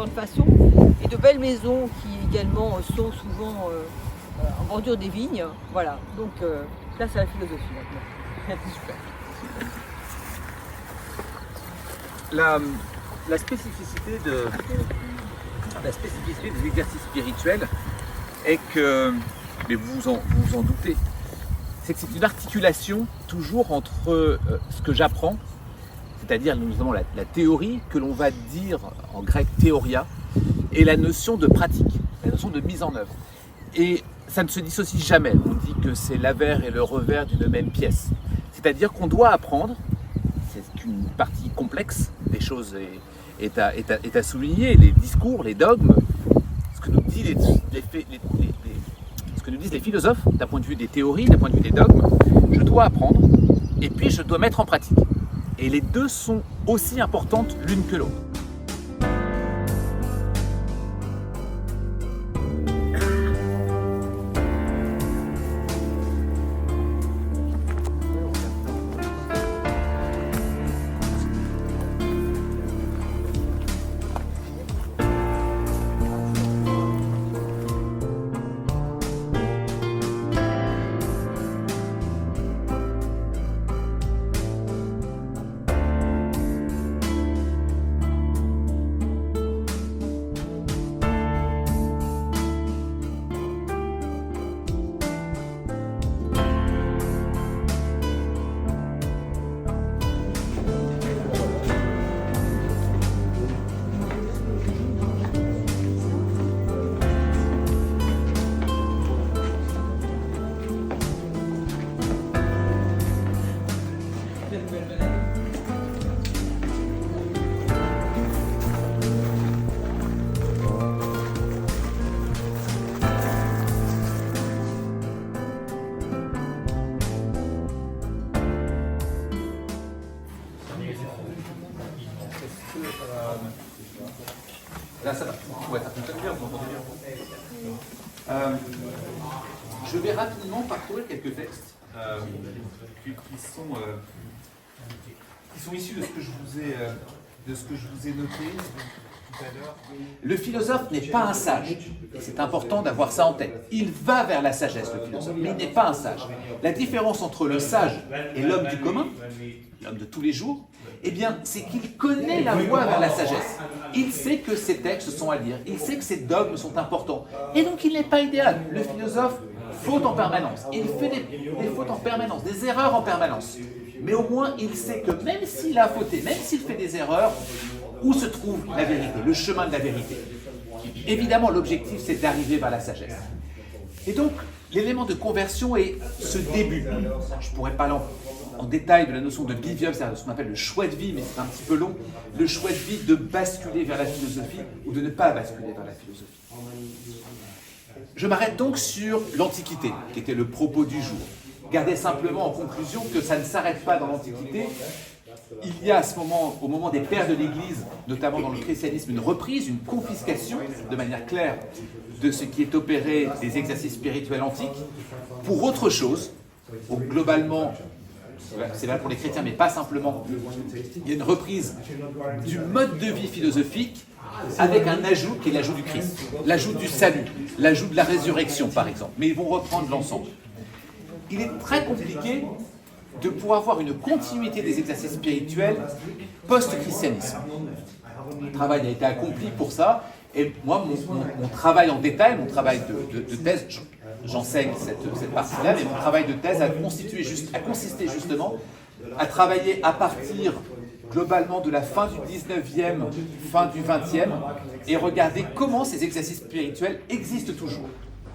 différentes façons, et de belles maisons qui également sont souvent en bordure des vignes. Voilà, donc là c'est la philosophie maintenant. Super. La spécificité des exercices spirituels est que, mais vous en doutez, c'est que c'est une articulation toujours entre ce que j'apprends, c'est-à-dire notamment la théorie que l'on va dire en grec théoria, et la notion de pratique, la notion de mise en œuvre. Et ça ne se dissocie jamais. On dit que c'est l'avers et le revers d'une même pièce. C'est-à-dire qu'on doit apprendre, c'est une partie complexe des choses est à souligner, les discours, les dogmes, ce que nous disent les philosophes d'un point de vue des théories, d'un point de vue des dogmes, je dois apprendre et puis je dois mettre en pratique. Et les deux sont aussi importantes l'une que l'autre. Là, ça va. Ouais, ça fonctionne bien, vous entendez bien. Je vais rapidement parcourir quelques textes qui sont issus de ce que je vous ai noté tout à l'heure. Le philosophe n'est pas un sage. C'est important d'avoir ça en tête. Il va vers la sagesse, le philosophe, mais il n'est pas un sage. La différence entre le sage et l'homme du commun, l'homme de tous les jours, eh bien, c'est qu'il connaît la voie vers la sagesse. Il sait que ces textes sont à lire, il sait que ces dogmes sont importants. Et donc, il n'est pas idéal. Le philosophe faute en permanence. Il fait des fautes en permanence, des erreurs en permanence. Mais au moins, il sait que même s'il a fauté, même s'il fait des erreurs, où se trouve la vérité, le chemin de la vérité. Évidemment, l'objectif, c'est d'arriver vers la sagesse. Et donc, l'élément de conversion est ce début. Je pourrais parler en détail de la notion de bivium, c'est-à-dire ce qu'on appelle le choix de vie, mais c'est un petit peu long, le choix de vie de basculer vers la philosophie ou de ne pas basculer vers la philosophie. Je m'arrête donc sur l'Antiquité, qui était le propos du jour. Gardez simplement en conclusion que ça ne s'arrête pas dans l'Antiquité. Il y a à ce moment, au moment des pères de l'Église, notamment dans le christianisme, une reprise, une confiscation, de manière claire, de ce qui est opéré des exercices spirituels antiques, pour autre chose, globalement. C'est vrai pour les chrétiens, mais pas simplement. Il y a une reprise du mode de vie philosophique avec un ajout qui est l'ajout du Christ, l'ajout du salut, l'ajout de la résurrection, par exemple. Mais ils vont reprendre l'ensemble. Il est très compliqué de pouvoir avoir une continuité des exercices spirituels post-christianisme. Le travail a été accompli pour ça, et moi, mon travail en détail, mon travail de thèse, j'enseigne cette partie-là, mais mon travail de thèse a consisté justement à travailler à partir globalement de la fin du 19e, fin du 20e, et regarder comment ces exercices spirituels existent toujours.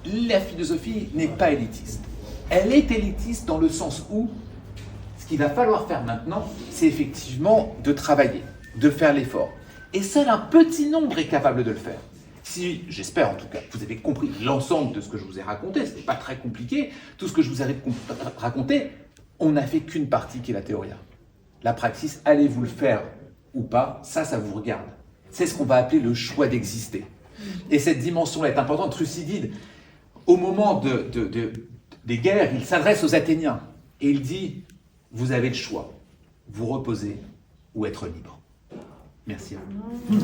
La philosophie n'est pas élitiste. Elle est élitiste dans le sens où ce qu'il va falloir faire maintenant, c'est effectivement de travailler, de faire l'effort. Et seul un petit nombre est capable de le faire. Si, j'espère en tout cas, vous avez compris l'ensemble de ce que je vous ai raconté, ce n'est pas très compliqué, tout ce que je vous ai raconté, on n'a fait qu'une partie qui est la théoria. La praxis, allez-vous le faire ou pas, ça vous regarde. C'est ce qu'on va appeler le choix d'exister. Et cette dimension-là est importante. Thucydide, au moment des guerres, il s'adresse aux Athéniens et il dit « Vous avez le choix, vous reposer ou être libre ». Merci à vous.